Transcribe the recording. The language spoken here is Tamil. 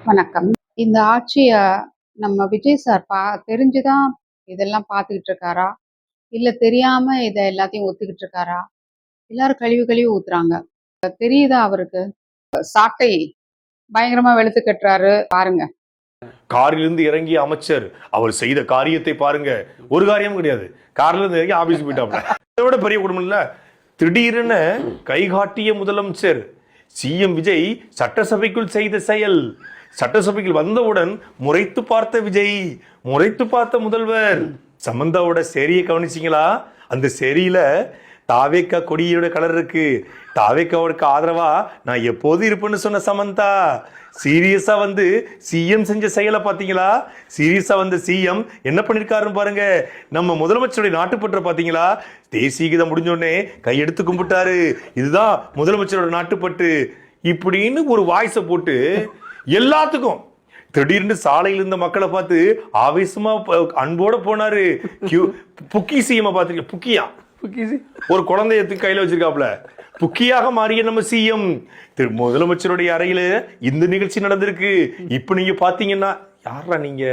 வணக்கம். இந்த ஆட்சிய நம்ம விஜய் சார் தெரிஞ்சுதான் இதெல்லாம் பார்த்துக்கிட்டு இருக்காரா? இல்ல தெரியாம இத எல்லாத்தையும் ஒத்துக்கிட்டு இருக்காரா? எல்லாரும் கழுவி கழுவி ஊத்துறாங்க. தெரியுதா அவருக்கு? சாட்டை பயங்கரமா வெளுத்து கட்டுறாரு பாருங்க. காரிலிருந்து இறங்கிய அமைச்சர் அவர் செய்த காரியத்தை பாருங்க. ஒரு காரியமும் கிடையாது. கார்ல இருந்து இறங்கி ஆபீஸ் போயிட்டாப்ல. இதை விட பெரிய குடும்பம் இல்ல. திடீரென கைகாட்டிய முதலமைச்சர் சிஎம் விஜய் சட்டசபைக்குள் செய்த செயல். சட்டசபைக்குள் வந்தவுடன் முறைத்து பார்த்த விஜய், முறைத்து பார்த்த முதல்வர். சமந்தாவோட சேரியை கவனிச்சிங்களா? அந்த சேரியில தாவேக்கா கொடியோட கலர் இருக்கு. தாவேக்காவுக்கு ஆதரவா நான் எப்போது இருப்பேன்னு சொன்ன சமந்தா சீரியஸா வந்து சிஎம் செஞ்ச செயலை பாத்தீங்களா? சீரியஸா வந்து சிஎம் என்ன பண்ணிருக்காருன்னு பாருங்க. நம்ம முதலமைச்சருடைய நாட்டுப்பற்ற பாத்தீங்களா? தேசிய கீதம் முடிஞ்சோடனே கையெடுத்து கும்பிட்டாரு. இதுதான் முதலமைச்சரோட நாட்டுப்பற்று இப்படின்னு ஒரு வாய்ஸை போட்டு எல்லாத்துக்கும் திடீர்னு சாலையில் இருந்த மக்களை பார்த்து ஆவேசமா அன்போட போனாரு. புக்கி சிஎம் பாத்தீங்க? புக்கியா ஒரு குழந்தைய கையில வச்சிருக்காப்ல. புக்கியாக மாறிய நம்ம சிஎம் முதலமைச்சருடைய அறையில இந்த நிகழ்ச்சி நடந்திருக்கு. இப்ப நீங்க பாத்தீங்கன்னா யாரா நீங்க?